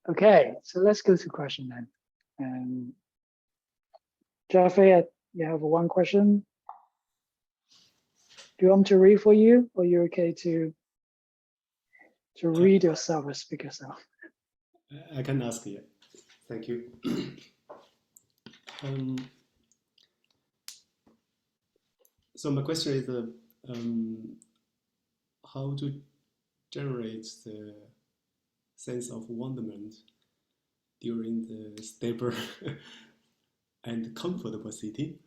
Okay, so let's go to question then. Jaffe, you have one question. Do you want me to read for you, or you're okay to read yourself or speak yourself? I can ask you. Thank you. So my question is how to generate the sense of wonderment during the stable and comfortable sitting.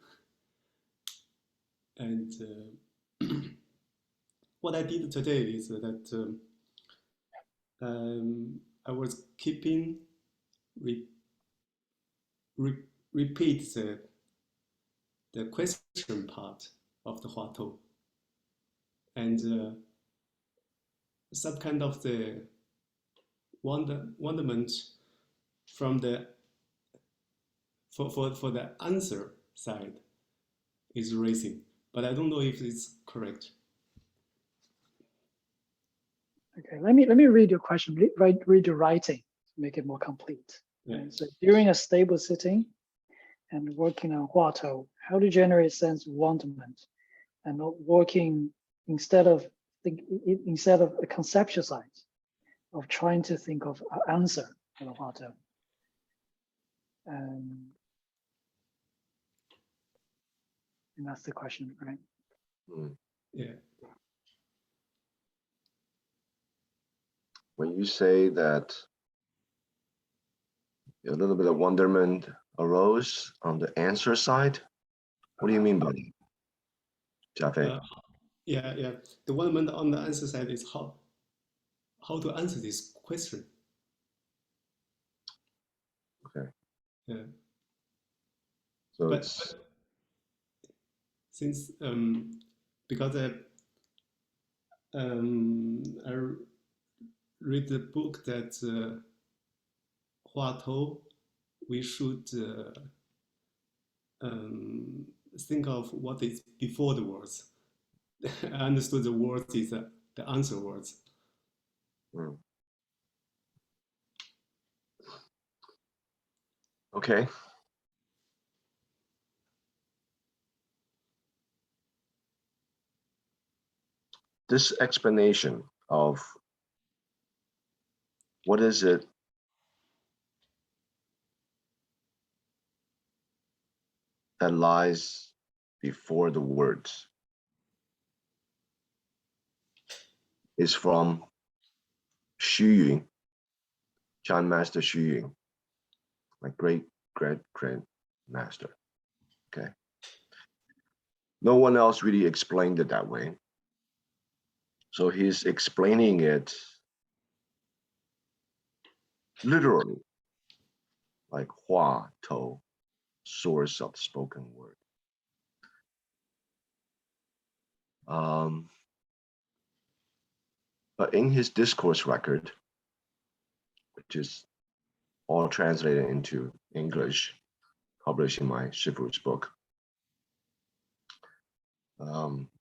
And what I did today is that I was keeping repeat the question part of the Huatou, and some kind of the wonderment from the for the answer side is raising, but I don't know if it's correct. Okay, let me read your question. Read your writing to make it more complete. Yeah. So during a stable sitting and working on Huatou, how to generate sense of wonderment and not working instead of a conceptual side of trying to think of an answer for the Huatou. And that's the question, right? Yeah. When you say that a little bit of wonderment arose on the answer side, what do you mean by that, Jaffe? Yeah. The wonderment on the answer side is how to answer this question. Okay. Yeah. So but since because I read the book that Huatou, we should think of what is before the words. I understood the words is the answer words. Okay. This explanation of what is it that lies before the words is from Xu Yun, Chan Master Xu Yun, my great-great-grandmaster. Okay. No one else really explained it that way. So he's explaining it literally, like Hua Tou, source of spoken word. But in his discourse record, which is all translated into English, published in my Shifu's book,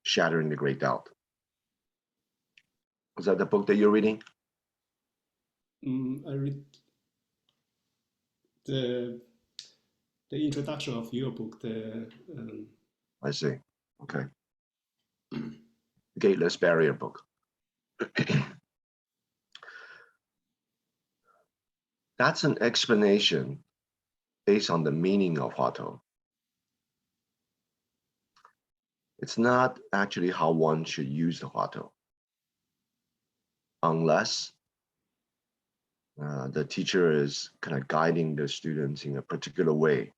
Shattering the Great Doubt. Is that the book that you're reading? I read the introduction of your book. I see. Okay. Gateless Barrier book. That's an explanation based on the meaning of Huatou. It's not actually how one should use the Huatou, unless the teacher is kind of guiding the students in a particular way,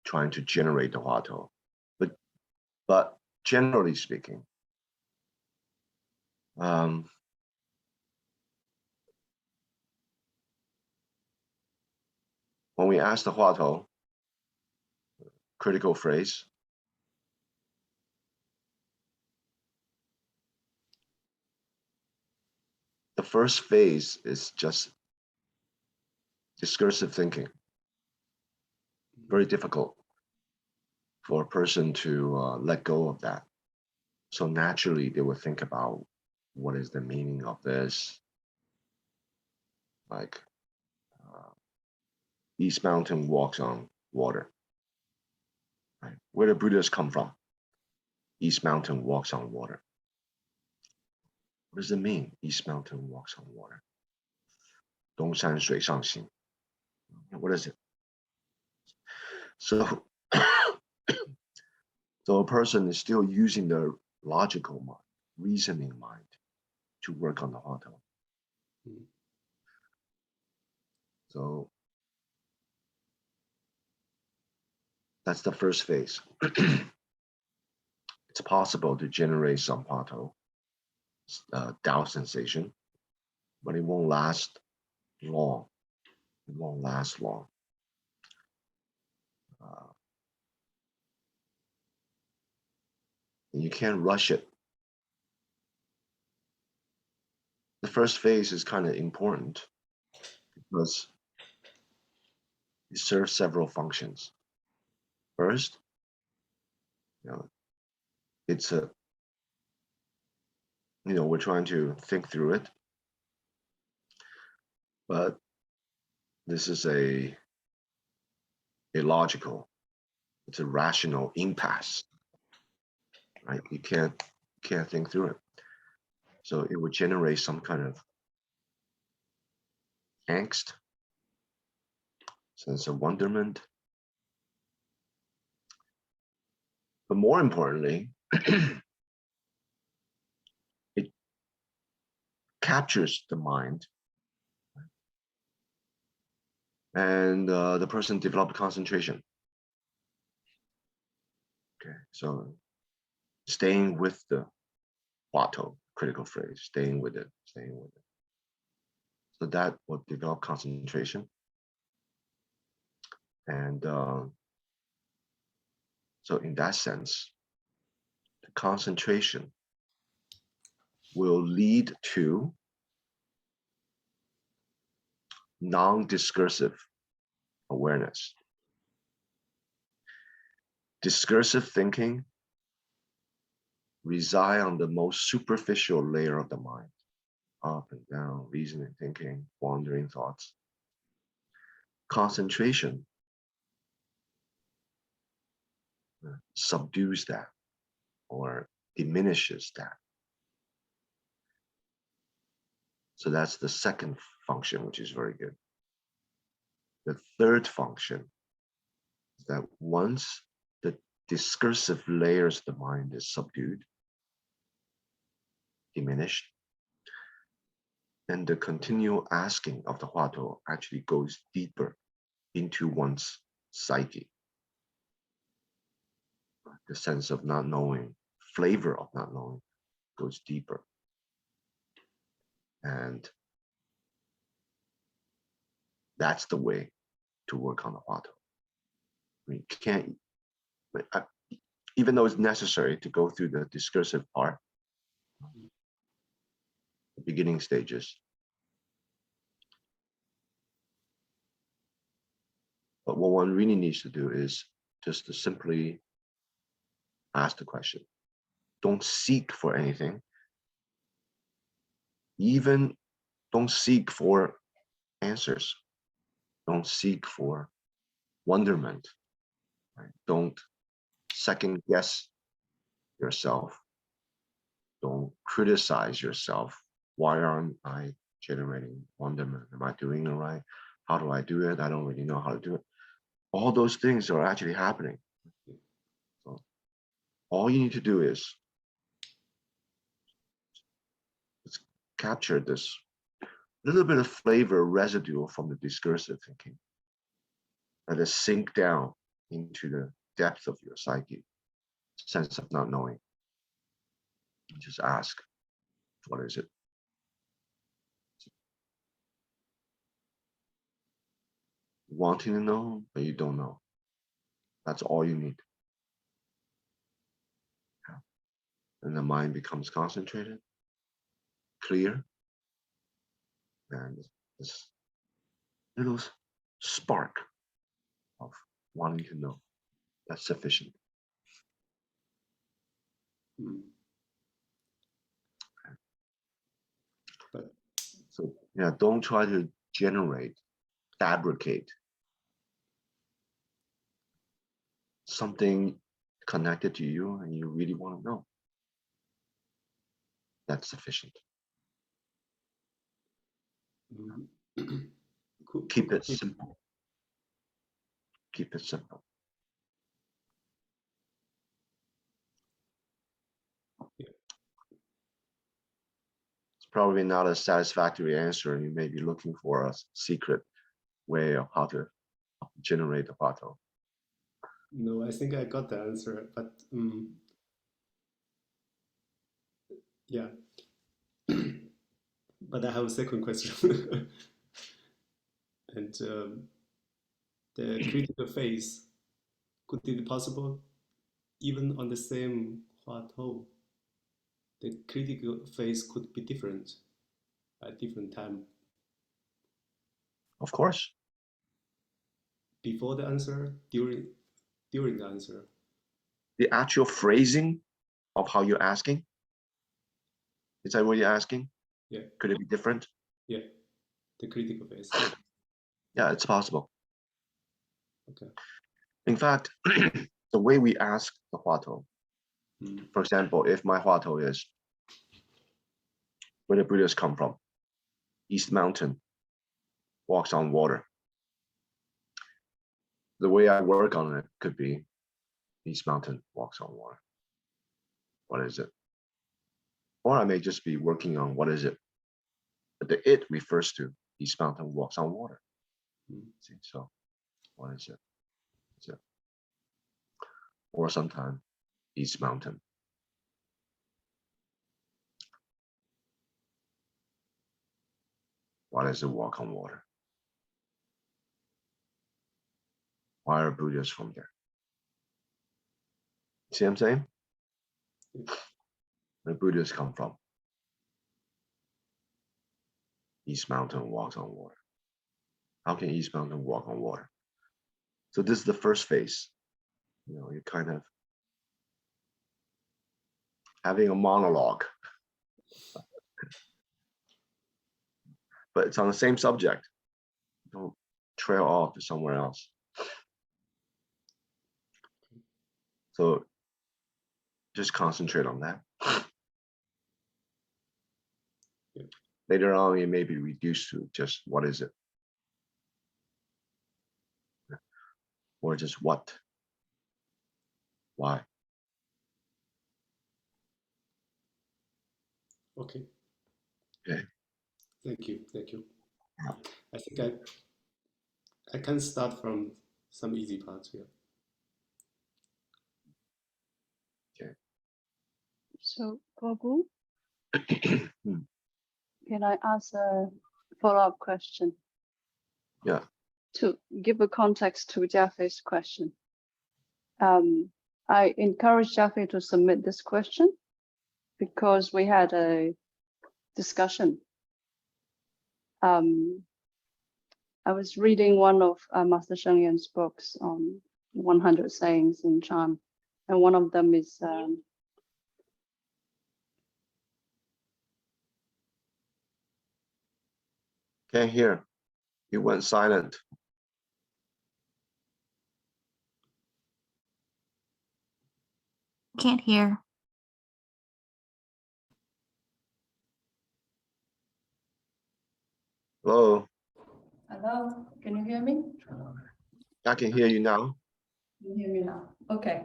trying to generate the Huatou. But generally speaking, when we ask the Huatou, critical phrase, the first phase is just discursive thinking. Very difficult for a person to let go of that. So naturally, they will think about what is the meaning of this? Like, East Mountain walks on water. Right? Where do Buddhas come from? East Mountain walks on water. What does it mean? East Mountain walks on water. 东山水上行. What is it? So, so a person is still using their logical mind, reasoning mind, to work on the Huatou. So that's the first phase. It's possible to generate some Huatou, Tao sensation, but it won't last long. It won't last long. You can't rush it. The first phase is kind of important because it serves several functions. First, it's a, we're trying to think through it, but this is a logical, it's a rational impasse, right? You can't think through it. So it would generate some kind of angst, sense of wonderment. But more importantly, it captures the mind, and the person developed concentration. Okay, so staying with the Huatou, critical phrase, staying with it. So that will develop concentration. And so in that sense, the concentration will lead to non-discursive awareness. Discursive thinking reside on the most superficial layer of the mind, up and down, reasoning, thinking, wandering thoughts. Concentration subdues that or diminishes that. So that's the second function, which is very good. The third function is that once the discursive layers of the mind is subdued, diminished, then the continual asking of the Huatou actually goes deeper into one's psyche. The sense of not knowing, flavor of not knowing goes deeper. And that's the way to work on the Huatou. I mean, you can't, even though it's necessary to go through the discursive part, the beginning stages. But what one really needs to do is just to simply ask the question. Don't seek for anything. Even don't seek for answers. Don't seek for wonderment. Right? Don't second guess yourself. Don't criticize yourself. Why aren't I generating wonderment? Am I doing it right? How do I do it? I don't really know how to do it. All those things are actually happening. So all you need to do is capture this little bit of flavor residue from the discursive thinking. Let it sink down into the depth of your psyche, sense of not knowing. And just ask, what is it? Wanting to know, but you don't know. That's all you need. And the mind becomes concentrated, clear, and this little spark of wanting to know, that's sufficient. So yeah, don't try to generate, fabricate something connected to you and you really want to know. That's sufficient. Keep it simple. Keep it simple. Yeah. It's probably not a satisfactory answer. You may be looking for a secret way of how to generate the Huatou. No, I think I got the answer, but yeah. But I have a second question. And the critical phase, could it be possible even on the same Huatou? The critical phase could be different at different time. Of course. Before the answer, during the answer. The actual phrasing of how you're asking, is that what you're asking? Yeah. Could it be different? Yeah. The critical phase. Yeah, it's possible. Okay. In fact, the way we ask the Huatou, for example, if my Huatou is, where the Buddhas come from, East Mountain, walks on water. The way I work on it could be East Mountain walks on water. What is it? Or I may just be working on what is it? But the it refers to East Mountain walks on water. See, so what is it? Is it? Or sometimes East Mountain. Why does it walk on water? Why are Buddhists from there? See what I'm saying? Where Buddhists come from? East Mountain walks on water. How can East Mountain walk on water? So this is the first phase. You know, you're kind of having a monologue, but it's on the same subject. Don't trail off to somewhere else. So just concentrate on that. Yeah. Later on, it may be reduced to just what is it? Or just what? Why? Okay. Okay. Thank you. Thank you. I think I can start from some easy parts here. Okay. So, Guo Gu, can I ask a follow-up question? Yeah. To give a context to Jiafei's question. I encourage Jiafei to submit this question because we had a discussion. I was reading one of Master Sheng Yan's books on 100 sayings in Chan, and one of them is Can't hear. You went silent. Can't hear. Hello. hello, can you hear me? I can hear you now. Can you hear me now? Okay.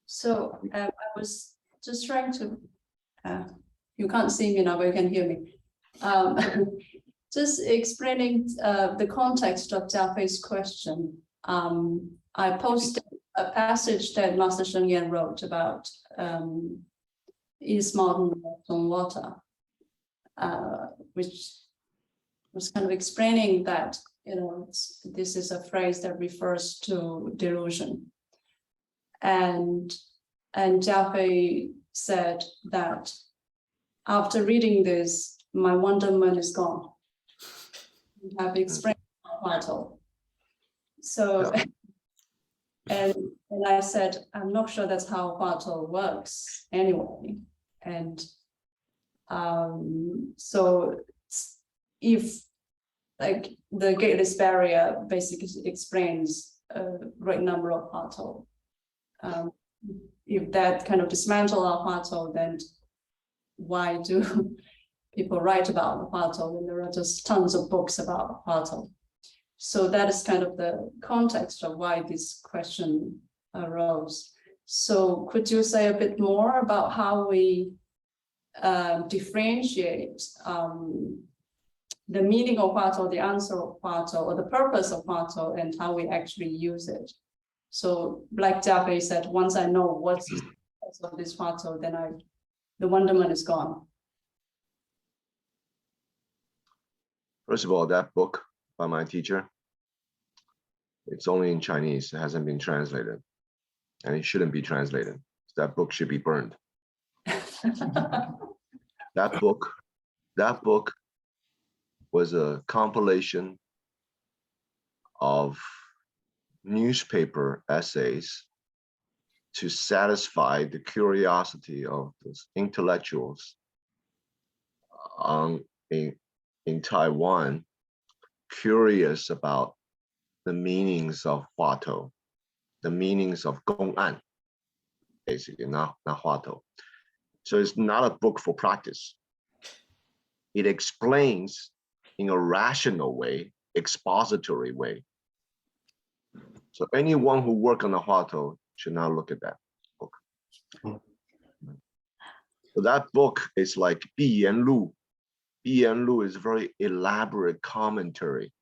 So I was just trying to, you can't see me now, but you can hear me. Just explaining the context of Jiafei's question. I posted a passage that Master Sheng Yan wrote about East Mountain on water, which was kind of explaining that, you know, this is a phrase that refers to delusion. And Jiafei said that after reading this, my wonderment is gone. I have explained Huatou. So, Yeah. and I said, I'm not sure that's how Huatou works anyway. And so if like the gateless barrier basically explains a great number of Huatou. If that kind of dismantle our Huatou, then why do people write about Huatou when there are just tons of books about Huatou? So that is kind of the context of why this question arose. So could you say a bit more about how we differentiate the meaning of Huatou, the answer of Huatou, or the purpose of Huatou, and how we actually use it? So like Jiafei said, once I know what's the purpose of this Huatou, then the wonderment is gone. First of all, that book by my teacher, it's only in Chinese. It hasn't been translated, and it shouldn't be translated. That book should be burned. That book was a compilation of newspaper essays to satisfy the curiosity of the intellectuals in Taiwan, curious about the meanings of Huatou, the meanings of Gong'an, basically, not Huatou. So it's not a book for practice. It explains in a rational way, expository way. So anyone who works on the Huatou should not look at that book. So that book is like Bi Yan Lu. Bi Yan Lu is a very elaborate commentary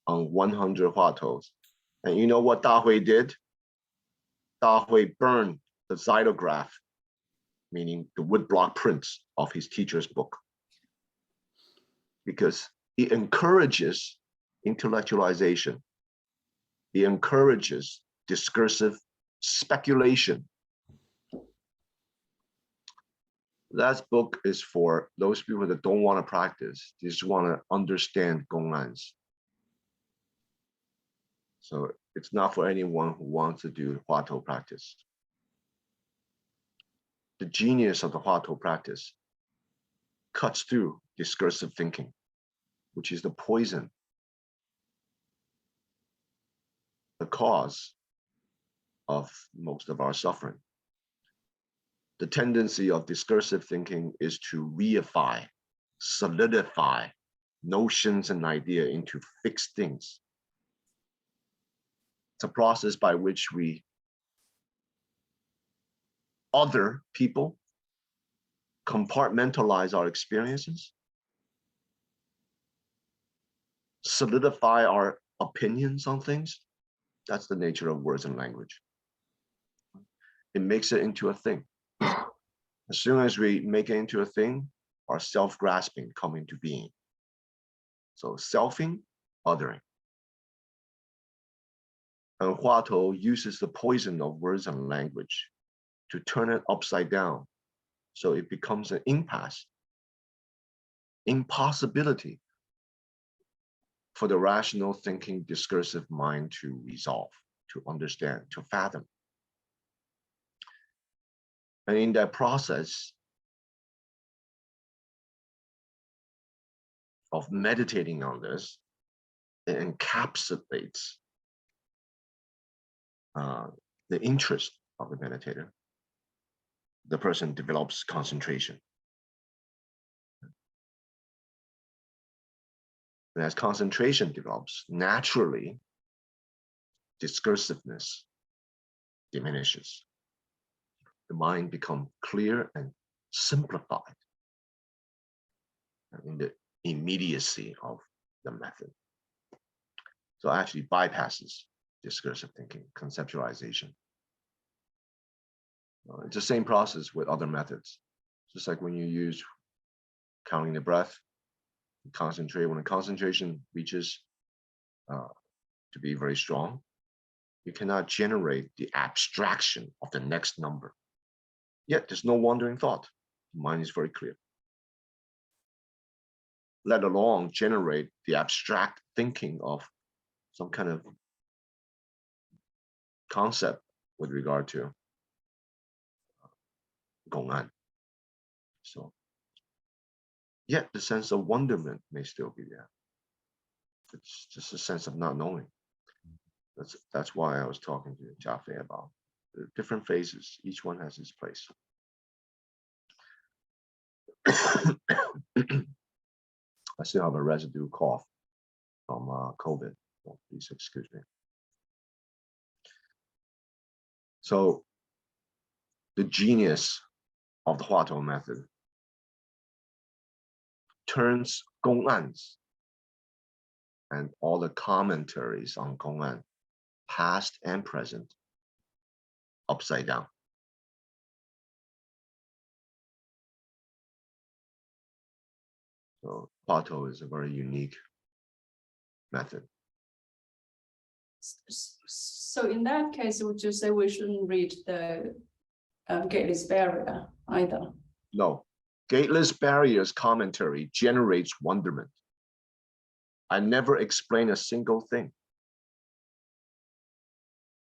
on 100 Huatous. And you know what Da Hui did? Da Hui burned the xylograph, meaning the woodblock prints of his teacher's book, because it encourages intellectualization. It encourages discursive speculation. That book is for those people that don't want to practice, just want to understand Gong'ans. So it's not for anyone who wants to do Huatou practice. The genius of the Huatou practice cuts through discursive thinking, which is the poison, the cause of most of our suffering. The tendency of discursive thinking is to reify, solidify notions and ideas into fixed things. It's a process by which we other people, compartmentalize our experiences, solidify our opinions on things. That's the nature of words and language. It makes it into a thing. As soon as we make it into a thing, our self-grasping come into being. So selfing, othering. And Huatou uses the poison of words and language to turn it upside down. So it becomes an impasse, impossibility for the rational thinking, discursive mind to resolve, to understand, to fathom. And in that process of meditating on this, it encapsulates the interest of the meditator. The person develops concentration. And as concentration develops, naturally, discursiveness diminishes. The mind becomes clear and simplified in the immediacy of the method. So it actually bypasses discursive thinking, conceptualization. It's the same process with other methods. Just like when you use counting the breath, concentrate, when the concentration reaches to be very strong, you cannot generate the abstraction of the next number. Yet there's no wandering thought. The mind is very clear. Let alone generate the abstract thinking of some kind of concept with regard to Gong'an. So yet the sense of wonderment may still be there. It's just a sense of not knowing. That's why I was talking to Jaffe about the different phases. Each one has its place. I still have a residue cough from COVID. So please excuse me. So the genius of the Huatou method turns Gong'ans and all the commentaries on Gong'an, past and present, upside down. So Huatou is a very unique method. So in that case, would you say we shouldn't read the Gateless Barrier either? No, Gateless Barrier's commentary generates wonderment. I never explain a single thing.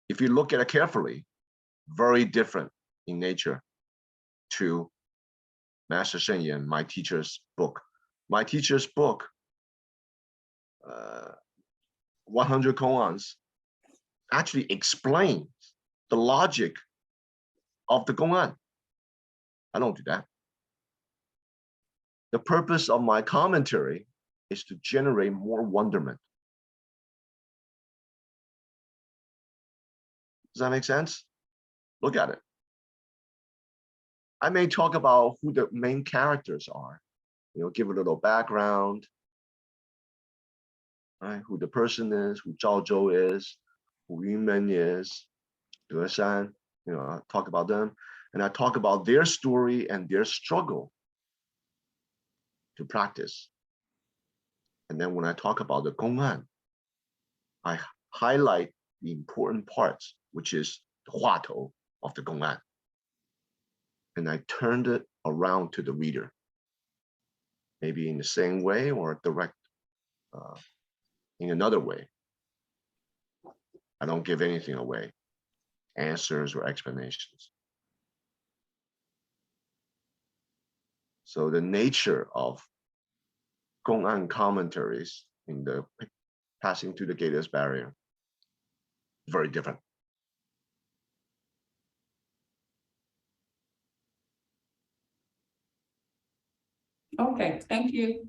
If you look at it carefully, very different in nature to Master Shen Yan, my teacher's book. My teacher's book, 100 koans, actually explains the logic of the Gong'an. I don't do that. The purpose of my commentary is to generate more wonderment. Does that make sense? Look at it. I may talk about who the main characters are, give a little background, right? Who the person is, who Zhao Zhou is, who Yunmen is, De Shan, I talk about them, and I talk about their story and their struggle to practice. And then when I talk about the Gong'an, I highlight the important parts, which is the Huatou of the Gong'an. And I turned it around to the reader, maybe in the same way or direct in another way. I don't give anything away, answers or explanations. So the nature of Gong'an commentaries in the passing to the Gateless Barrier is very different. Okay, thank you.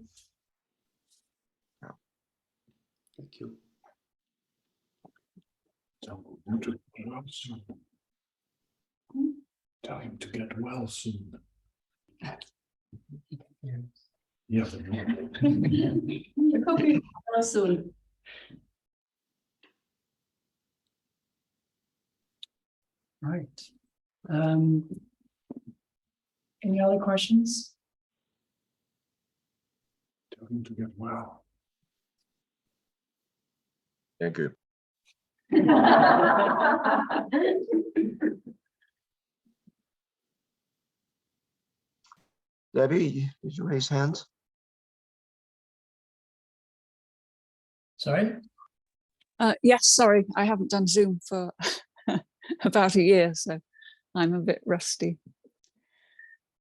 Thank you. Tell him to get well soon. Tell him to get well soon. Yeah. We hope you will soon. Right. Any other questions? Tell him to get well. Thank you. Debbie, did you raise hands? Sorry? Yes, sorry, I haven't done Zoom for about a year, so I'm a bit rusty.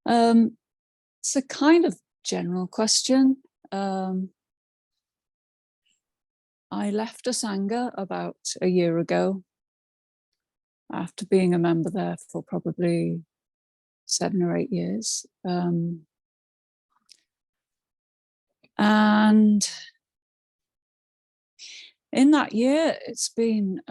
It's a kind of general question. I left a Sangha about a year ago after being a member there for probably 7 or 8 years. And in that year, it's been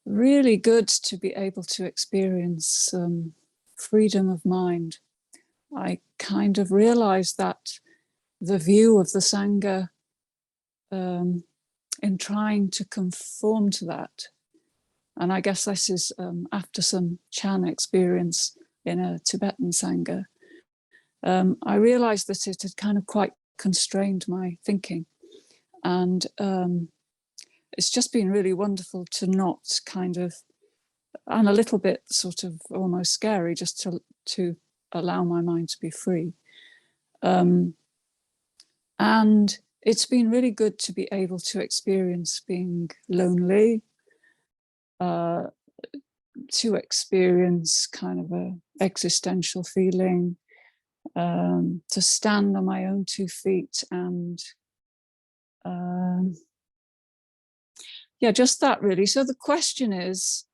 really good to be able to experience some freedom of mind. I kind of realized that the view of the Sangha in trying to conform to that, and I guess this is after some Chan experience in a Tibetan Sangha, I realized that it had kind of quite constrained my thinking. And it's just been really wonderful to not kind of, and a little bit sort of almost scary, just to allow my mind to be free. And it's been really good to be able to experience being lonely, to experience kind of a existential feeling, to stand on my own 2 feet, and yeah, just that really. So the question is,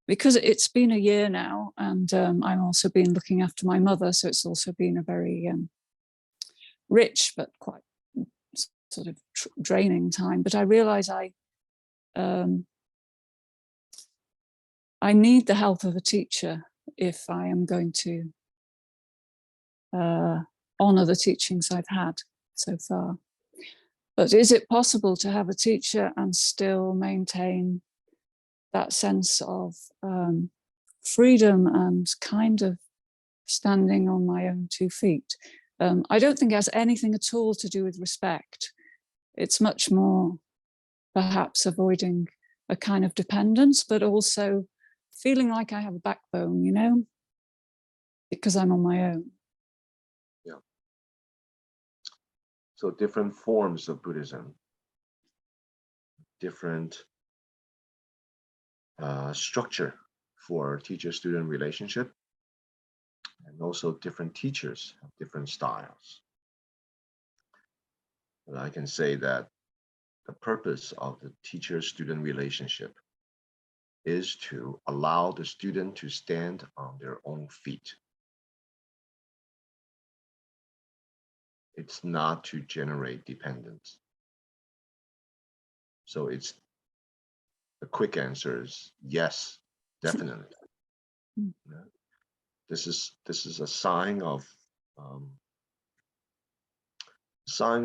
because it's been a year now, and I've also been looking after my mother, so it's also been a very rich but quite sort of draining time. But I realize I need the help of a teacher if I am going to honor the teachings I've had so far. But is it possible to have a teacher and still maintain that sense of freedom and kind of standing on my own 2 feet? I don't think it has anything at all to do with respect. It's much more perhaps avoiding a kind of dependence, but also feeling like I have a backbone, you know, because I'm on my own. Yeah. So different forms of Buddhism, different structure for teacher-student relationship, and also different teachers have different styles. But I can say that the purpose of the teacher-student relationship is to allow the student to stand on their own feet. It's not to generate dependence. So it's the quick answer is yes, definitely. Yeah. This is a sign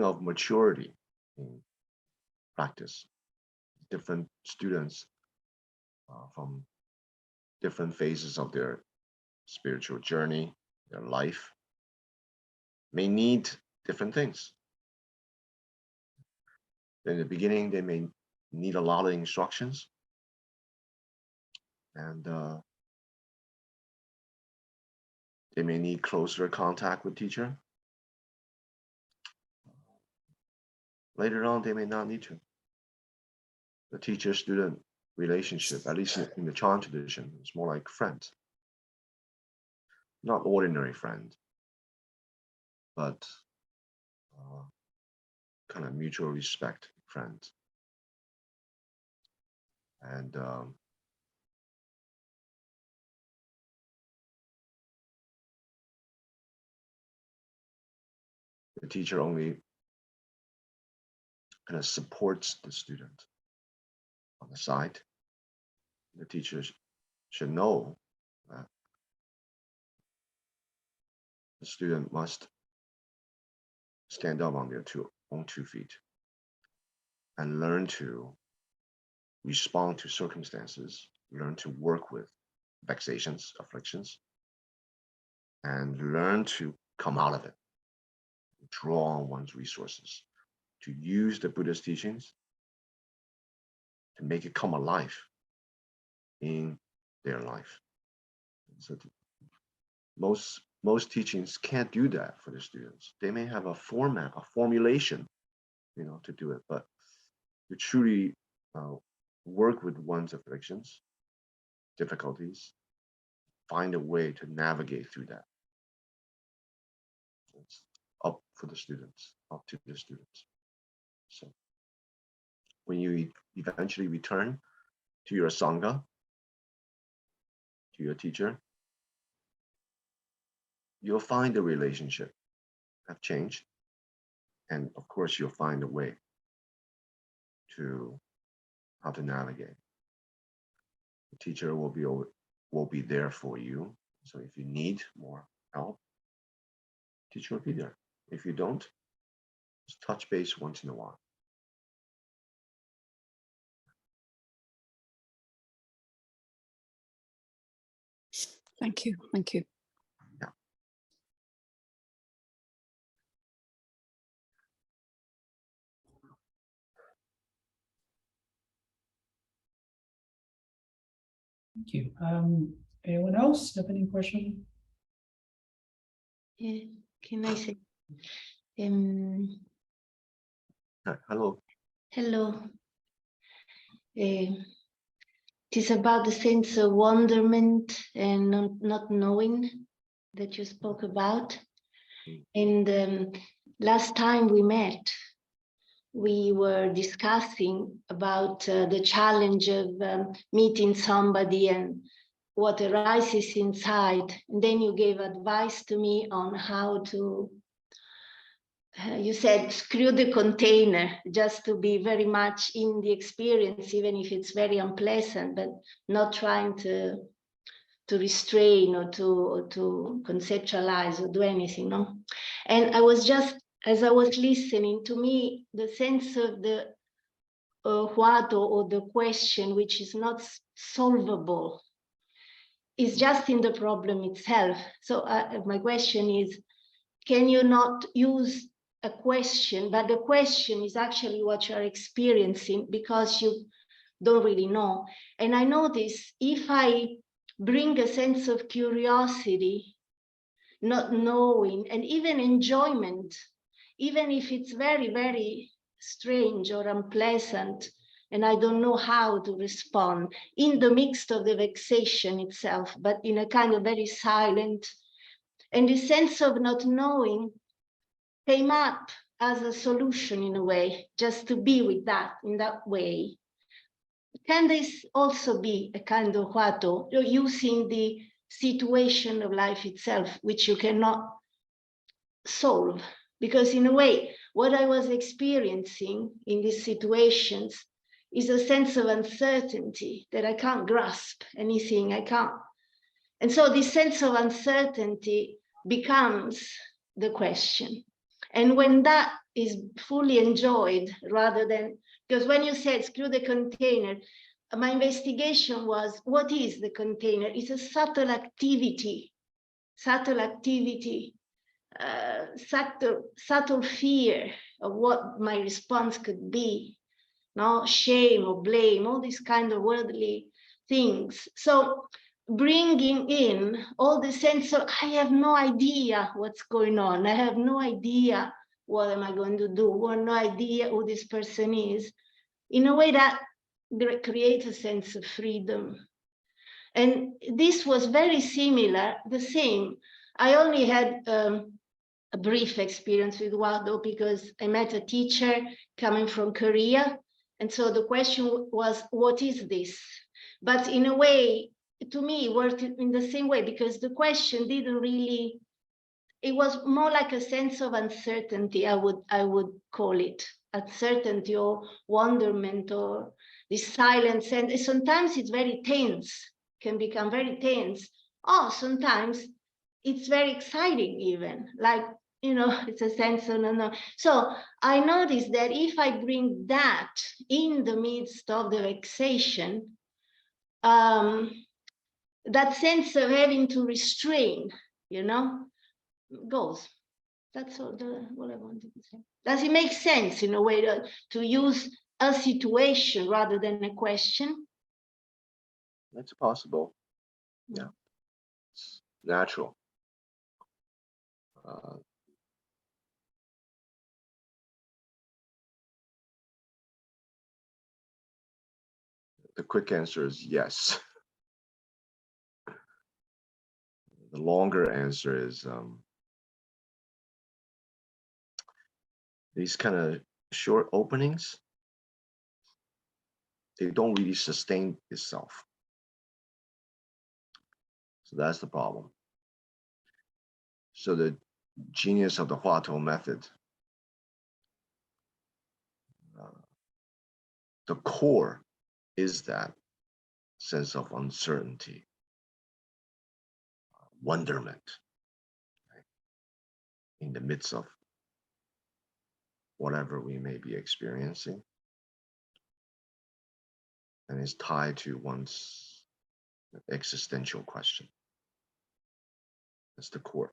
of maturity in practice. Different students from different phases of their spiritual journey, their life, may need different things. In the beginning, they may need a lot of instructions, and they may need closer contact with teacher. Later on, they may not need to. The teacher-student relationship, at least in the Chan tradition, is more like friends. Not ordinary friend, but kind of mutual respect friends. And the teacher only kind of supports the student on the side. The teacher should know that the student must stand up on their own 2 feet and learn to respond to circumstances, learn to work with vexations, afflictions, and learn to come out of it, draw on one's resources, to use the Buddha's teachings to make it come alive in their life. So most teachings can't do that for the students. They may have a format, a formulation, you know, to do it, but to truly work with one's afflictions, difficulties, find a way to navigate through that. It's up for the students, up to the students. So when you eventually return to your Sangha, to your teacher, you'll find the relationship have changed. And of course, you'll find a way to how to navigate. The teacher will be there for you. So if you need more help, teacher will be there. If you don't, just touch base once in a while. Thank you. Thank you. Yeah. Thank you. Anyone else have any question? Can I say? Hello. Hello. it is about the sense of wonderment and not knowing that you spoke about. And last time we met, we were discussing about the challenge of meeting somebody and what arises inside. And then you gave advice to me on how to, you said, screw the container, just to be very much in the experience, even if it's very unpleasant, but not trying to restrain or to conceptualize or do anything, no? And I was just, as I was listening, to me, the sense of the Huatou, or the question, which is not solvable, is just in the problem itself. So my question is, can you not use a question, but the question is actually what you're experiencing because you don't really know. And I notice if I bring a sense of curiosity, not knowing, and even enjoyment, even if it's very, very strange or unpleasant, and I don't know how to respond, in the midst of the vexation itself, but in a kind of very silent, and the sense of not knowing came up as a solution in a way, just to be with that in that way. Can this also be a kind of Huatou, using the situation of life itself, which you cannot solve? Because in a way, what I was experiencing in these situations is a sense of uncertainty that I can't grasp anything, I can't. And so this sense of uncertainty becomes the question. And when that is fully enjoyed, rather than, because when you said screw the container, my investigation was, what is the container? It's a subtle activity, subtle fear of what my response could be, no, shame or blame, all these kind of worldly things. So bringing in all the sense of, I have no idea what's going on. I have no idea what am I going to do, or no idea who this person is, in a way that creates a sense of freedom. And this was very similar, the same. I only had a brief experience with Huatou because I met a teacher coming from Korea. And so the question was, what is this? But in a way, to me, it worked in the same way, because the question didn't really, it was more like a sense of uncertainty, I would call it, uncertainty or wonderment, or this silence. And sometimes it's very tense, can become very tense. Or sometimes it's very exciting even, like, you know, it's a sense of no. So I noticed that if I bring that in the midst of the vexation, that sense of having to restrain, you know, goes. That's all what I wanted to say. Does it make sense in a way to use a situation rather than a question? It's possible. Yeah, it's natural. The quick answer is yes. The longer answer is these kind of short openings, they don't really sustain itself. So that's the problem. So the genius of the Huatou method, the core is that sense of uncertainty, wonderment, right? In the midst of whatever we may be experiencing. And it's tied to one's existential question. That's the core.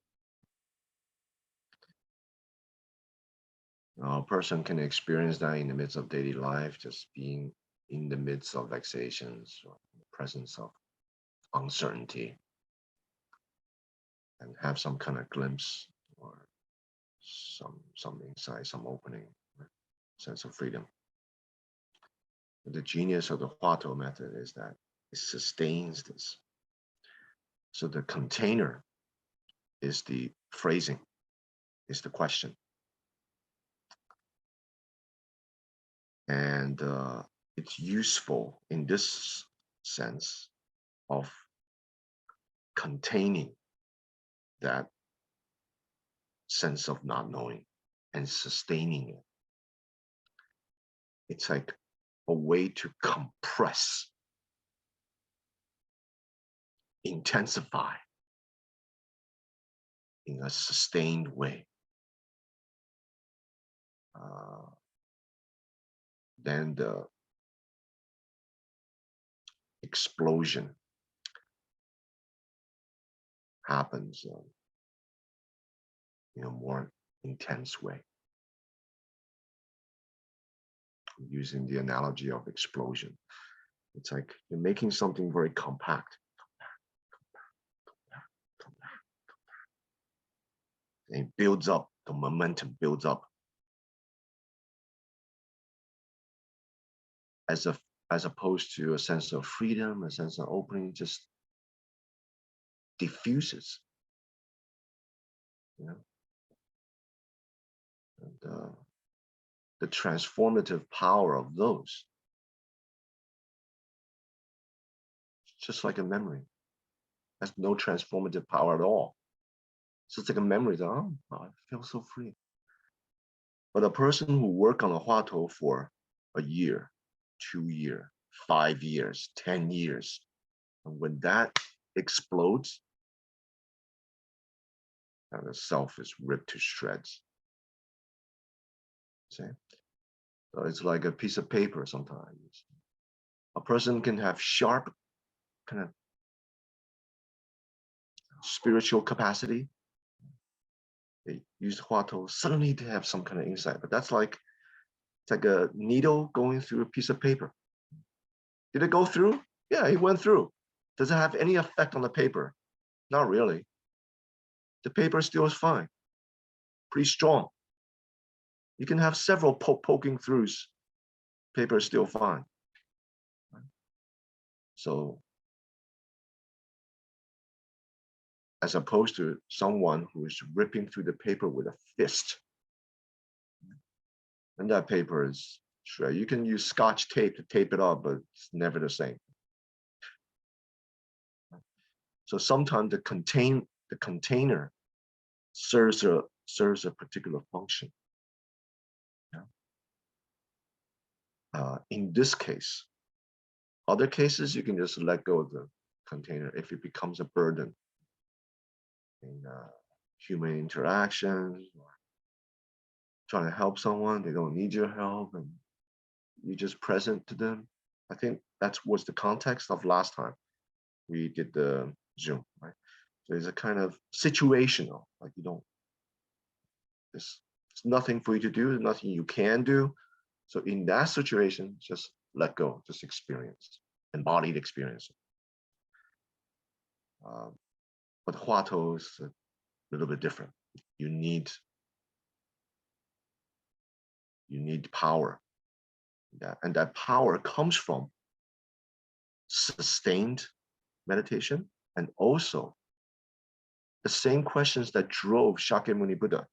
Now, a person can experience that in the midst of daily life, just being in the midst of vexations or in the presence of uncertainty, and have some kind of glimpse or some insight, some opening, sense of freedom. The genius of the Huatou method is that It sustains this. So the container is the phrasing, is the question. And it's useful in this sense of containing that sense of not knowing and sustaining it. It's like a way to compress, intensify in a sustained way. Then the explosion happens in a more intense way. Using the analogy of explosion, it's like you're making something very compact. And it builds up, the momentum builds up. As opposed to a sense of freedom, a sense of opening, just diffuses. You know? And the transformative power of those, just like a memory, has no transformative power at all. So it's like a memory that, oh, I feel so free. But a person who worked on a Huatou for a year, 2 years, 5 years, 10 years, and when that explodes, and the self is ripped to shreds. See? So it's like a piece of paper sometimes. A person can have sharp kind of spiritual capacity. They use Huatou suddenly to have some kind of insight, but that's like, it's like a needle going through a piece of paper. Did it go through? Yeah, it went through. Does it have any effect on the paper? Not really. The paper still is fine, pretty strong. You can have several poking throughs, paper is still fine. So, as opposed to someone who is ripping through the paper with a fist, and that paper is shredded. You can use Scotch tape to tape it up, but it's never the same. So sometimes the container serves a particular function. In this case, other cases you can just let go of the container if it becomes a burden in human interactions, or trying to help someone, they don't need your help, and you're just present to them. I think that was the context of last time we did the Zoom, right? So it's a kind of situational, like you don't, there's nothing for you to do, there's nothing you can do. So in that situation, just let go, just experience, embodied experience. But Huatou is a little bit different. You need power. And that power comes from sustained meditation, and also the same questions that drove Shakyamuni Buddha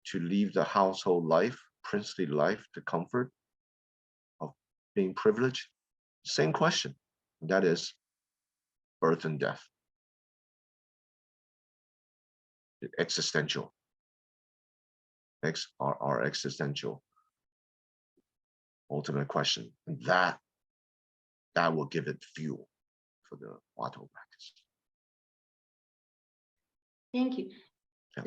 to leave the household life, princely life, the comfort of being privileged. Same question, and that is birth and death. The existential. Our existential ultimate question. And that will give it fuel for the Huatou practice. Thank you. Yeah.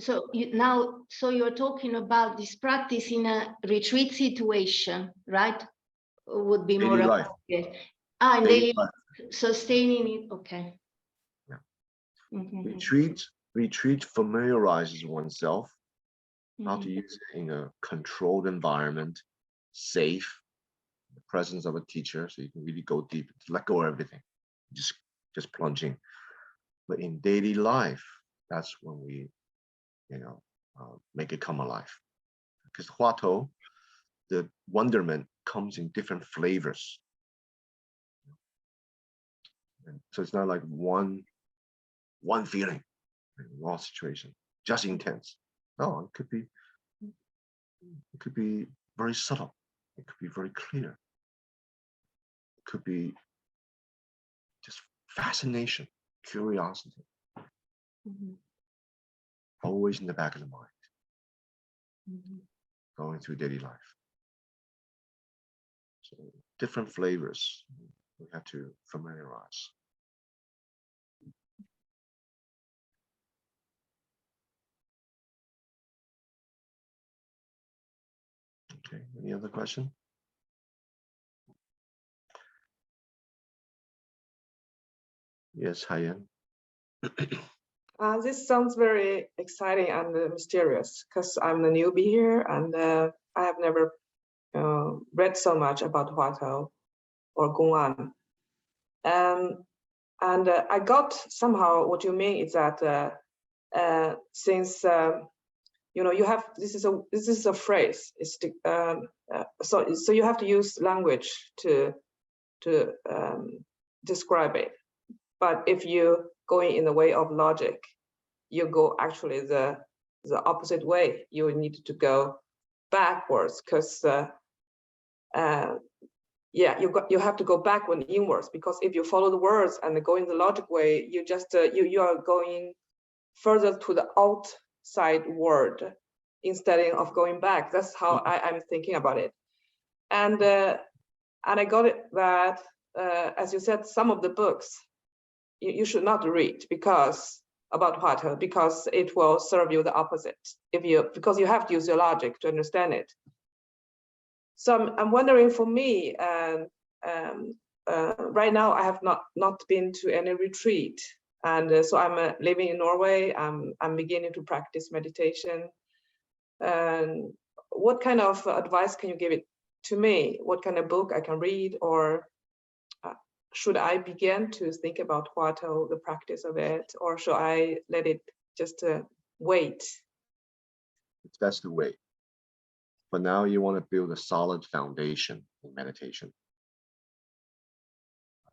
So you're talking about this practice in a retreat situation, right? Would be more Daily life. appropriate. In daily life. Sustaining it. Okay. Yeah. Mm-hmm. Retreat familiarizes oneself how to Mm-hmm. use it in a controlled environment, safe, in the presence of a teacher, so you can really go deep, let go of everything, just plunging. But in daily life, that's when we, make it come alive. Because Huatou, the wonderment comes in different flavors. And so it's not like one feeling in one situation, just intense. No, it could be very subtle. It could be very clear. It could be just fascination, curiosity, always in the back of the mind, going through daily life. So different flavors we have to familiarize. Okay, any other question? Yes, Haiyan. This sounds very exciting and mysterious because I'm a newbie here and I have never read so much about Huatou or Gong'an. And I got somehow what you mean is that since you have this is a phrase. It's so you have to use language to describe it. But if you going in the way of logic, you go actually the opposite way. You need to go backwards because you have to go backward and inwards, because if you follow the words and go in the logic way, you just you are going further to the outside word instead of going back. That's how I'm thinking about it. And I got it that as you said, some of the books you should not read about Huatou, because it will serve you the opposite because you have to use your logic to understand it. So I'm wondering, for me, right now I have not been to any retreat, and so I'm living in Norway. I'm beginning to practice meditation. And what kind of advice can you give it to me? What kind of book I can read, or should I begin to think about Huatou, the practice of it, or should I let it just wait? It's best to wait. But now you want to build a solid foundation in meditation.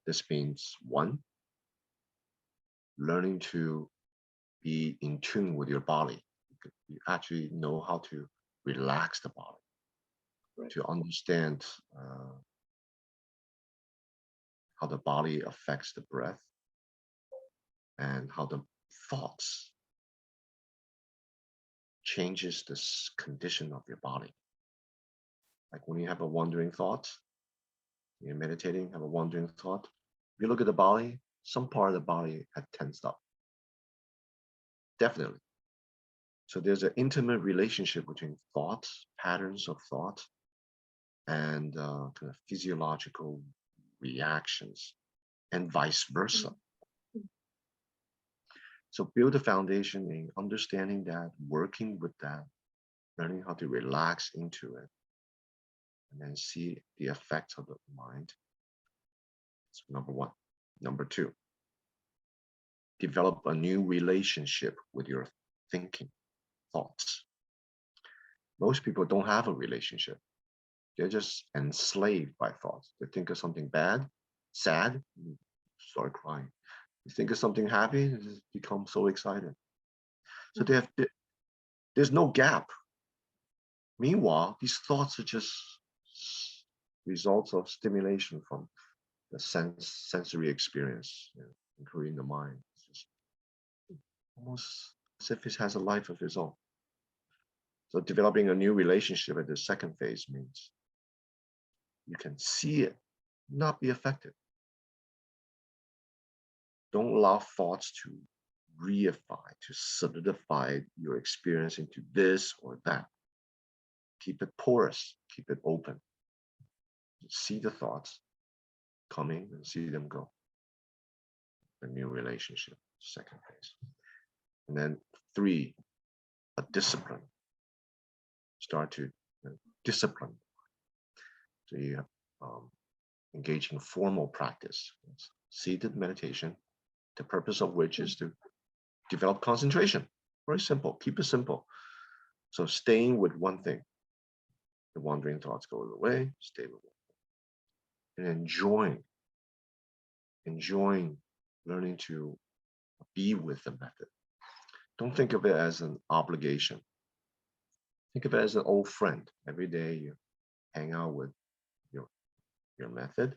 This means, one, learning to be in tune with your body. You actually know how to relax the body, right, to understand how the body affects the breath and how the thoughts changes this condition of your body. Like when you have a wandering thought, you're meditating, have a wandering thought, if you look at the body, some part of the body had tensed up. Definitely. So there's an intimate relationship between thoughts, patterns of thought, and kind of physiological reactions, and vice versa. So build a foundation in understanding that, working with that, learning how to relax into it, and then see the effects of the mind. That's number one. Number two, develop a new relationship with your thinking, thoughts. Most people don't have a relationship. They're just enslaved by thoughts. They think of something bad, sad, start crying. You think of something happy, they just become so excited. So there's no gap. Meanwhile, these thoughts are just results of stimulation from the sensory experience, including the mind. It's just almost as if it has a life of its own. So developing a new relationship at the second phase means you can see it, not be affected. Don't allow thoughts to reify, to solidify your experience into this or that. Keep it porous, keep it open. See the thoughts coming and see them go. A new relationship, second phase. And then three, a discipline. Start to discipline. So you have engage in formal practice, seated meditation, the purpose of which is to develop concentration. Very simple, keep it simple. So staying with one thing. The wandering thoughts go away, stay with it. And enjoying learning to be with the method. Don't think of it as an obligation. Think of it as an old friend. Every day you hang out with your method,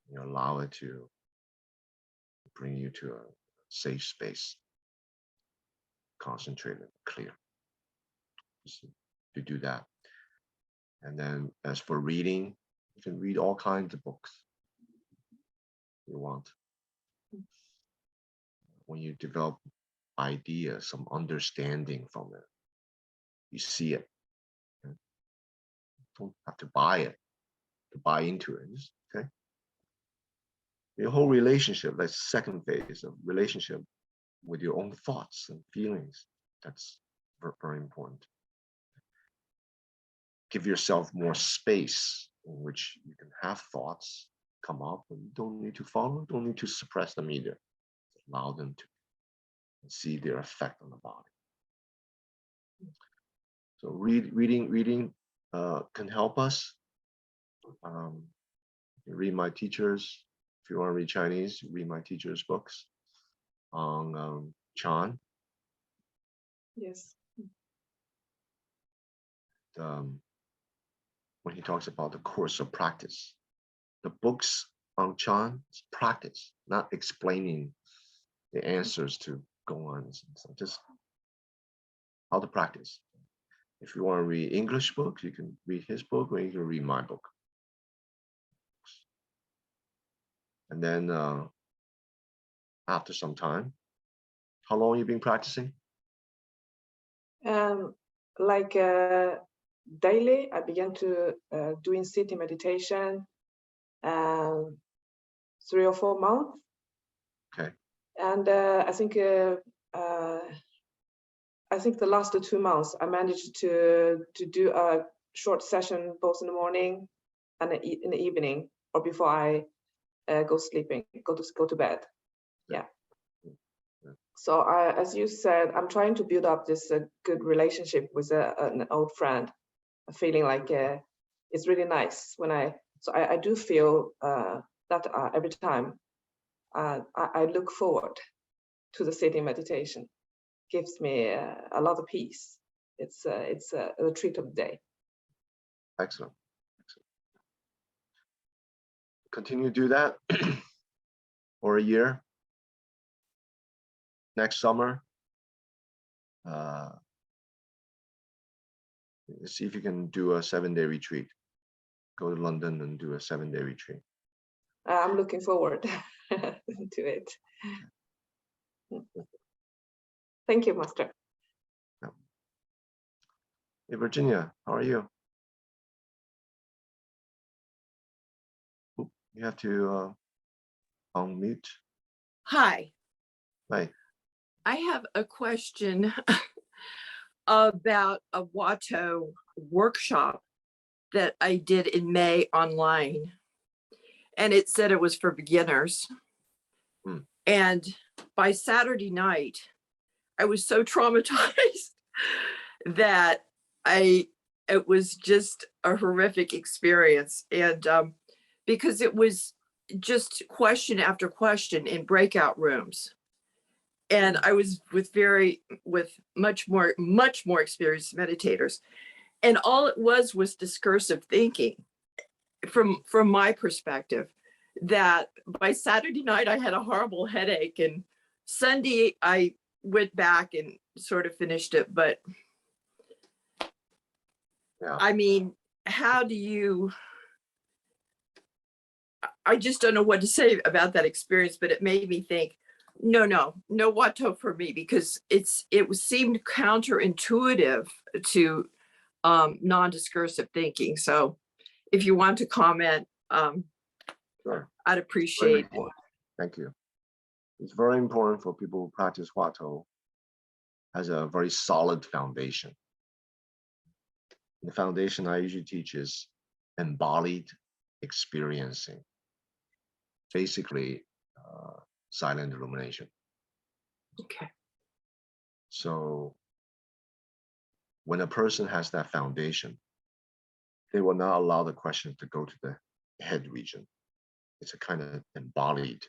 you allow it to bring you to a safe space, concentrated, clear. Just to do that. And then as for reading, you can read all kinds of books you want. When you develop ideas, some understanding from it, you see it. Okay? Don't have to buy it, to buy into it. Okay. Your whole relationship, that second phase of relationship with your own thoughts and feelings, that's very, very important. Give yourself more space in which you can have thoughts come up, and you don't need to follow, don't need to suppress them either. Allow them to see their effect on the body. So reading can help us. Read my teachers. If you want to read Chinese, read my teacher's books on Chan. Yes. When he talks about the course of practice, the books on Chan is practice, not explaining the answers to go on. So just how to practice. If you want to read English books, you can read his book, or you can read my book. And then after some time, how long have you been practicing? Like daily, I began to doing sitting meditation 3 or 4 months. Okay. And I think the last 2 months I managed to do a short session both in the morning and in the evening, or before I go to bed. Yeah. So as you said, I'm trying to build up this good relationship with an old friend, feeling like it's really nice when I do feel that every time I look forward to the sitting meditation. Gives me a lot of peace. It's a treat of the day. Excellent. Continue to do that for a year. Next summer, see if you can do a 7-day retreat. Go to London and do a 7-day retreat. I'm looking forward to it. Thank you, Master. Hey, Virginia, how are you? You have to unmute. Hi. Hi. I have a question about a Huatou workshop that I did in May online. And it said it was for beginners. And by Saturday night, I was so traumatized that it was just a horrific experience. And because it was just question after question in breakout rooms. And I was with much more experienced meditators. And all it was discursive thinking from my perspective, that by Saturday night, I had a horrible headache, and Sunday I went back and sort of finished it. But yeah. I mean, how do you, I just don't know what to say about that experience, but it made me think, no Huatou for me, because it seemed counterintuitive to non-discursive thinking. So if you want to comment, Sure. I'd appreciate it. Thank you. It's very important for people who practice Huatou as a very solid foundation. The foundation I usually teach is embodied experiencing, basically silent illumination. Okay. So when a person has that foundation, they will not allow the question to go to the head region. It's a kind of embodied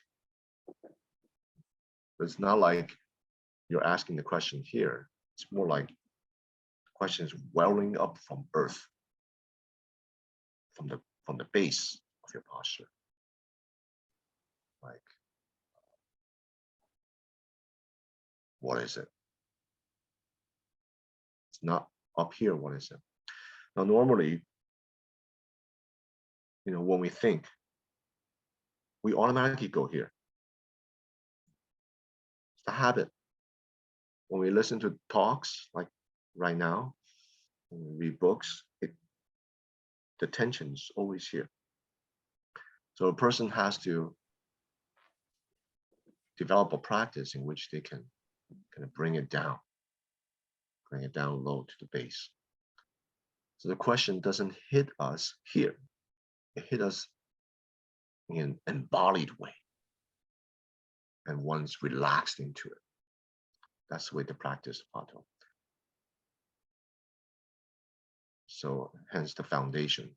It's not like you're asking the question here. It's more like the question is welling up from earth, from the base of your posture. Like, what is it? It's not up here. What is it? Now, normally, when we think, we automatically go here. It's the habit. When we listen to talks, like right now, when we read books, the tension is always here. So a person has to develop a practice in which they can kind of bring it down low to the base. So the question doesn't hit us here. It hit us in an embodied way. And one's relaxed into it. That's the way to practice Huatou. So hence the foundation.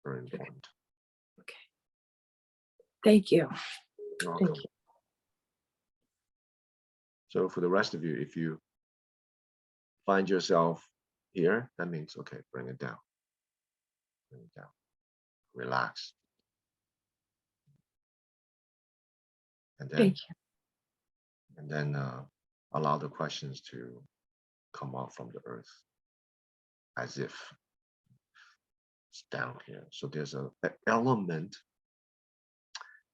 Very important. Okay. Thank you. You're Thank welcome. you. So for the rest of you, if you find yourself here, that means, okay, bring it down. Bring it down. Relax. And then, Thank you. and then allow the questions to come out from the earth as if it's down here. So there's an element.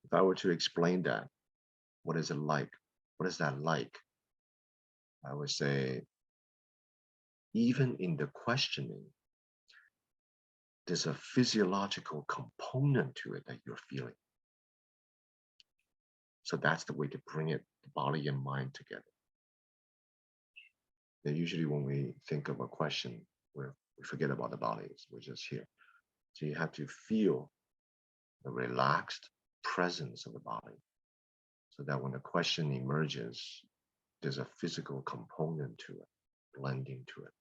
If I were to explain that, what is it like? What is that like? I would say, even in the questioning, there's a physiological component to it that you're feeling. So that's the way to bring it, the body and mind together. And usually when we think of a question, we forget about the body, we're just here. So you have to feel the relaxed presence of the body, so that when the question emerges, there's a physical component to it, blending to it,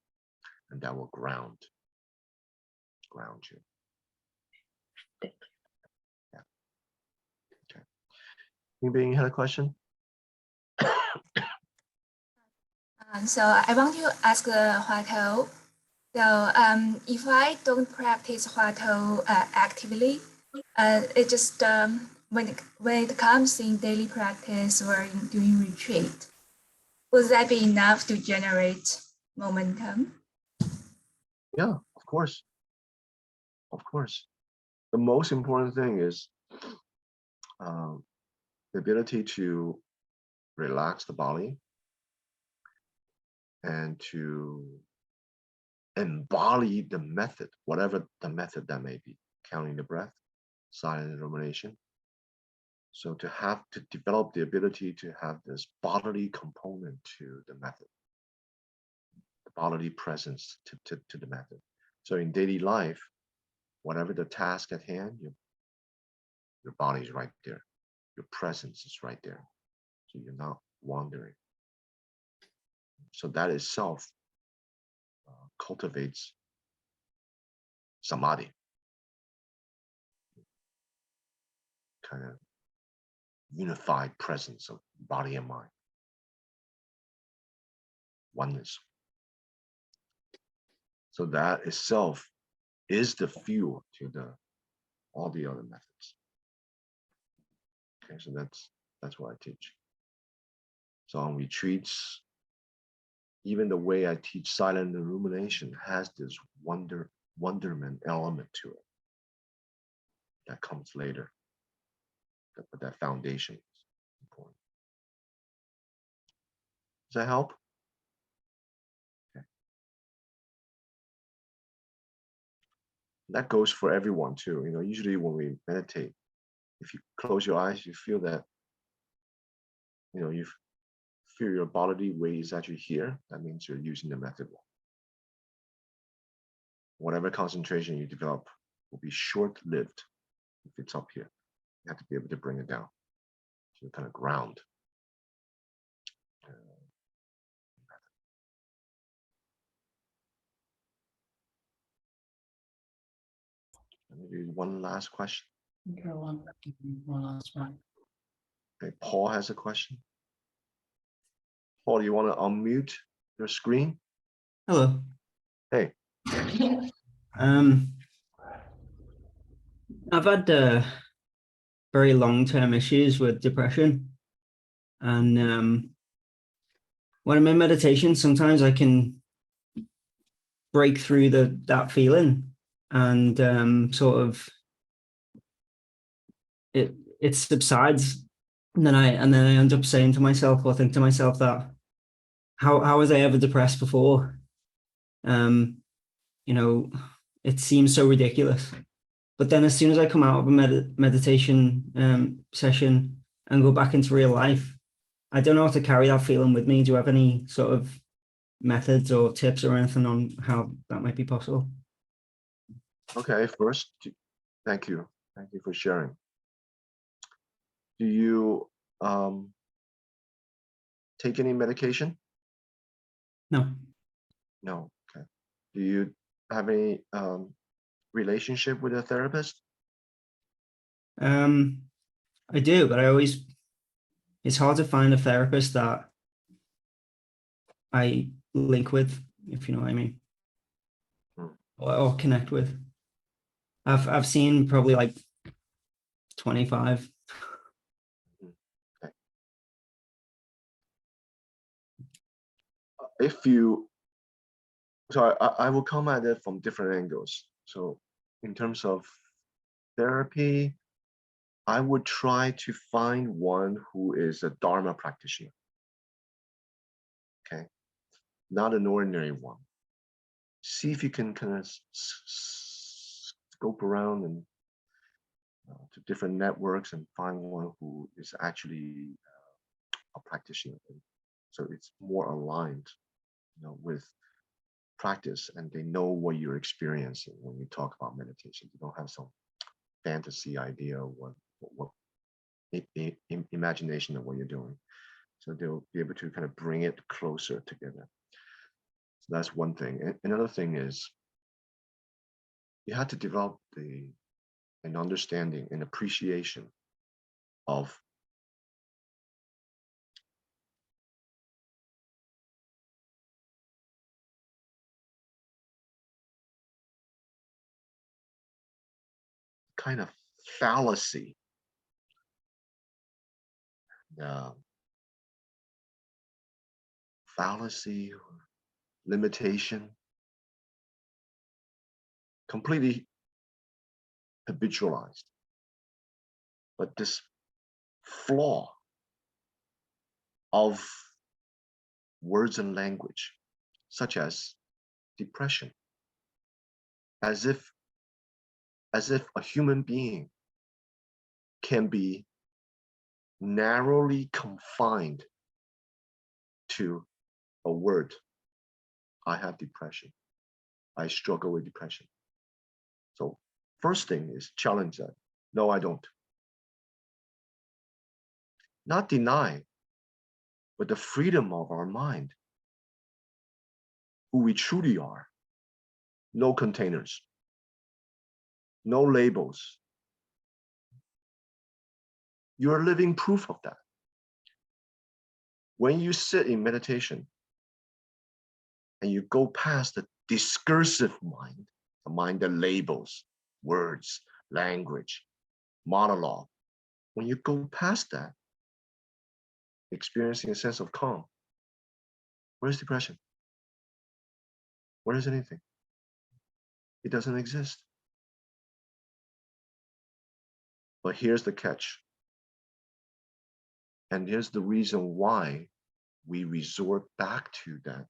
and that will ground you. Thank you. Yeah. Okay. Anybody had a question? So I want to ask Huatou. So if I don't practice Huatou actively, it just when it comes in daily practice or during retreat, would that be enough to generate momentum? Yeah, of course. Of course. The most important thing is the ability to relax the body and to embody the method, whatever the method that may be, counting the breath, silent rumination. So to develop the ability to have this bodily component to the method, the bodily presence to the method. So in daily life, whatever the task at hand, your body is right there. Your presence is right there. So you're not wandering. So that itself cultivates samadhi, kind of unified presence of body and mind, oneness. So that itself is the fuel to all the other methods. Okay, so that's what I teach. So on retreats, even the way I teach silent illumination has this wonderment element to it that comes later. But that foundation is important. Does that help? Okay. That goes for everyone too. Usually when we meditate, if you close your eyes, you feel that, you feel your bodily weight is actually here. That means you're using the method well. Whatever concentration you develop will be short-lived if it's up here. You have to be able to bring it down. So you kind of ground. Maybe one last question. Okay, one last one. Okay, Paul has a question. Paul, do you want to unmute your screen? Hello. Hey. I've had very long-term issues with depression, and when I'm in meditation, sometimes I can break through that feeling, and sort of it subsides, and then I end up saying to myself or think to myself that how was I ever depressed before? You know, it seems so ridiculous. But then as soon as I come out of a meditation session and go back into real life, I don't know how to carry that feeling with me. Do you have any sort of methods or tips or anything on how that might be possible? Okay, first, thank you. Thank you for sharing. Do you take any medication? No. No, okay. Do you have any relationship with a therapist? I do, but it's hard to find a therapist that I link with, if you know what I mean, or connect with. I've seen probably like 25. Okay. If you, so I will come at it from different angles. So in terms of therapy, I would try to find one who is a Dharma practitioner. Okay, not an ordinary one. See if you can kind of scope around and to different networks and find one who is actually a practitioner. So it's more aligned, with practice, and they know what you're experiencing when we talk about meditation. You don't have some fantasy idea of what imagination of what you're doing. So they'll be able to kind of bring it closer together. So that's one thing. And another thing is you have to develop an understanding and appreciation of kind of fallacy, limitation, completely habitualized. But this flaw of words and language, such as depression, as if a human being can be narrowly confined to a word. I have depression. I struggle with depression. So first thing is challenge that. No, I don't. Not deny, but the freedom of our mind, who we truly are. No containers, no labels. You're living proof of that. When you sit in meditation and you go past the discursive mind, the mind that labels words, language, monologue, when you go past that, experiencing a sense of calm, where's depression? Where is anything? It doesn't exist. But here's the catch. And here's the reason why we resort back to that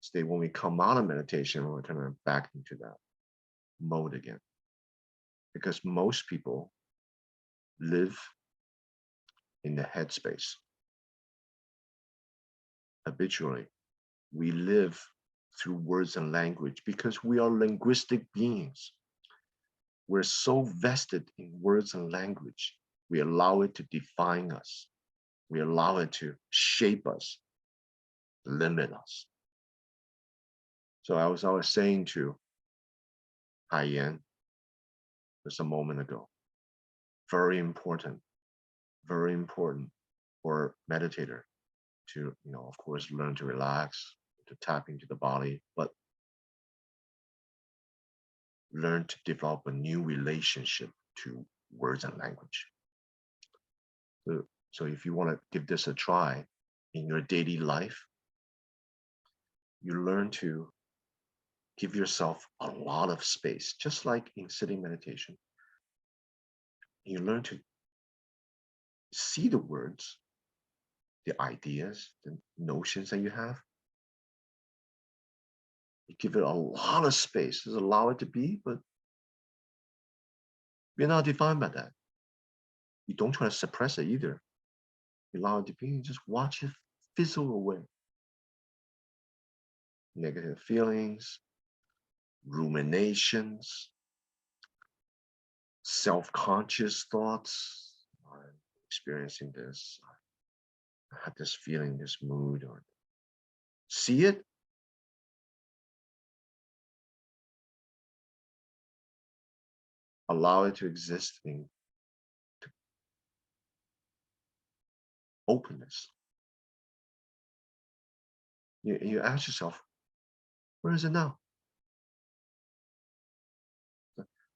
state. When we come out of meditation, we're kind of back into that mode again. Because most people live in the headspace. Habitually, we live through words and language because we are linguistic beings. We're so vested in words and language, we allow it to define us. We allow it to shape us, limit us. So I was saying to Hai Yan just a moment ago, very important very important for meditator to, of course, learn to relax, to tap into the body, but learn to develop a new relationship to words and language. So if you want to give this a try in your daily life, you learn to give yourself a lot of space, just like in sitting meditation. You learn to see the words, the ideas, the notions that you have. You give it a lot of space, just allow it to be, but you're not defined by that. You don't try to suppress it either. You allow it to be, you just watch it fizzle away. Negative feelings, ruminations, self-conscious thoughts. I'm experiencing this. I had this feeling, this mood, or see it. Allow it to exist in openness. You ask yourself, where is it now?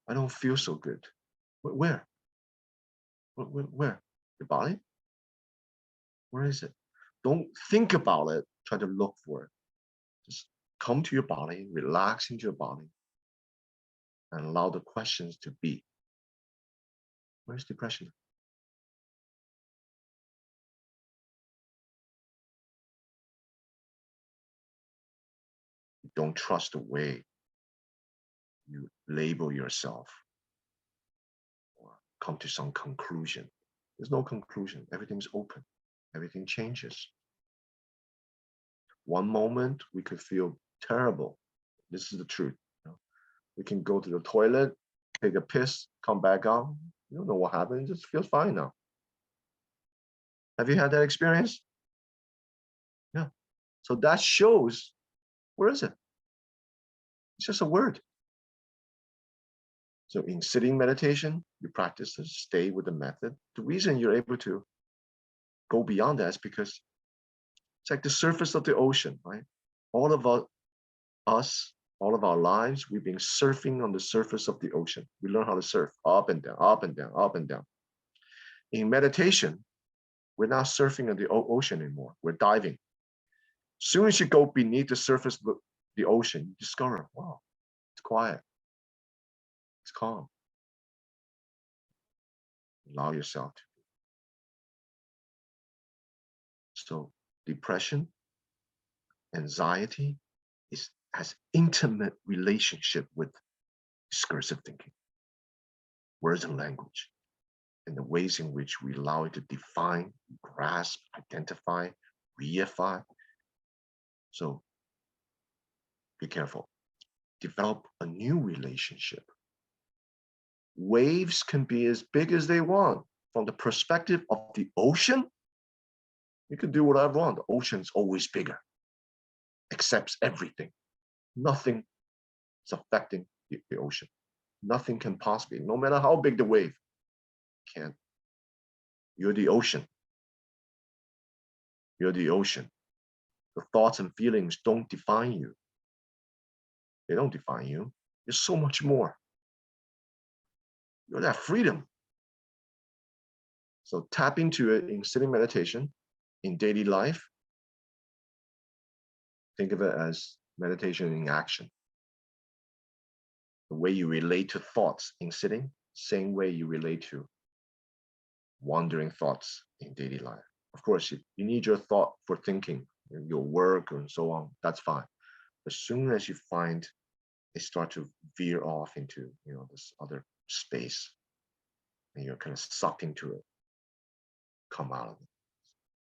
I don't feel so good. Where? Where? Your body? Where is it? Don't think about it. Try to look for it. Just come to your body, relax into your body, and allow the questions to be. Where's depression? You don't trust the way you label yourself or come to some conclusion. There's no conclusion. Everything's open. Everything changes. One moment we could feel terrible. This is the truth. We can go to the toilet, take a piss, come back out. You don't know what happened. It just feels fine now. Have you had that experience? Yeah. So that shows, where is it? It's just a word. So in sitting meditation, you practice to stay with the method. The reason you're able to go beyond that is because it's like the surface of the ocean, right? All of us, all of our lives, we've been surfing on the surface of the ocean. We learn how to surf up and down, up and down, up and down. In meditation, we're not surfing on the ocean anymore. We're diving. As soon as you go beneath the surface of the ocean, you discover, wow, it's quiet. It's calm. Allow yourself to. So depression, anxiety has intimate relationship with discursive thinking, words and language, and the ways in which we allow it to define, grasp, identify, reify. So be careful. Develop a new relationship. Waves can be as big as they want. From the perspective of the ocean, you can do whatever you want. The ocean's always bigger, accepts everything. Nothing is affecting the ocean. Nothing can possibly, no matter how big the wave, can. You're the ocean. You're the ocean. The thoughts and feelings don't define you. They don't define you. There's so much more. You're that freedom. So tap into it in sitting meditation, in daily life. Think of it as meditation in action. The way you relate to thoughts in sitting, same way you relate to wandering thoughts in daily life. Of course, you need your thought for thinking, your work and so on, that's fine. As soon as you find they start to veer off into this other space and you're kind of sucked into it, come out of it.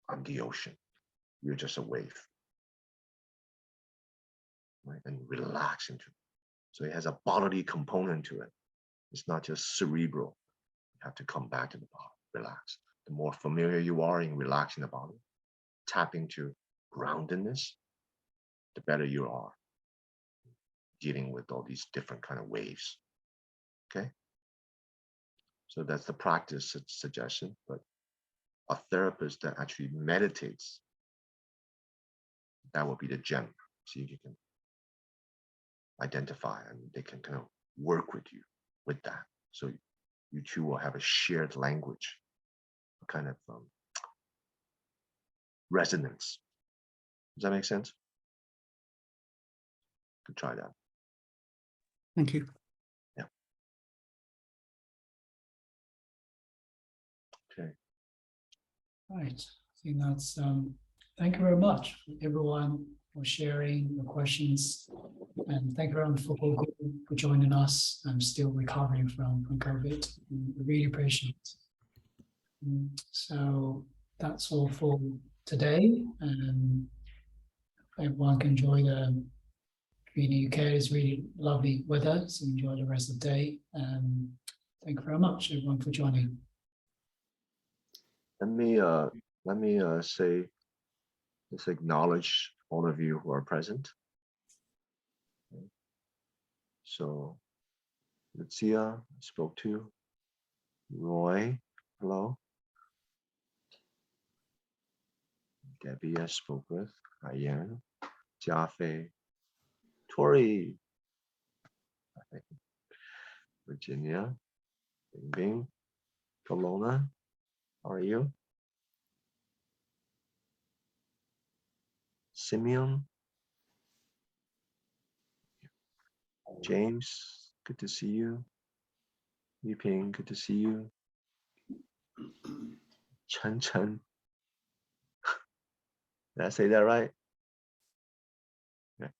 I'm the ocean. You're just a wave. Right? And relax into it. So it has a bodily component to it. It's not just cerebral. You have to come back to the body, relax. The more familiar you are in relaxing the body, tap into groundedness, the better you are dealing with all these different kind of waves. Okay? So that's the practice suggestion, but a therapist that actually meditates, that will be the gem. See if you can identify, and they can kind of work with you with that. So you two will have a shared language, kind of resonance. Does that make sense? Could try that. Thank you. Yeah. Okay. Right. I think that's thank you very much everyone for sharing your questions, and thank you everyone for joining us. I'm still recovering from COVID. I really appreciate it. So that's all for today, and everyone can enjoy the in the UK. It's really lovely weather, so enjoy the rest of the day. Thank you very much everyone for joining. Let me say, let's acknowledge all of you who are present. So Lucia, I spoke to. Roy, hello. Debbie, I spoke with. Diane, Jiafei, Tori, Virginia, Bing Bing, Kelowna, how are you? Simeon, James, good to see you. Yiping, good to see you. Chen Chen, did I say that right? Okay.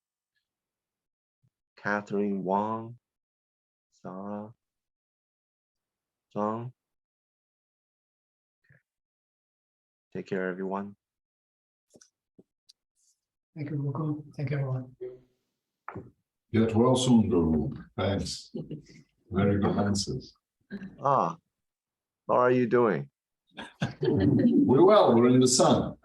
Catherine Wang, Sarah, Zhang. Okay. Take care, everyone. Thank you, Guo Gu. Thank you, everyone. Get well soon, Guru. Thanks. Very good answers. Ah, how are you doing? We're well, we're in the sun.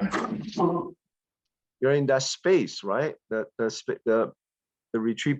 You're in that space, right? The retreat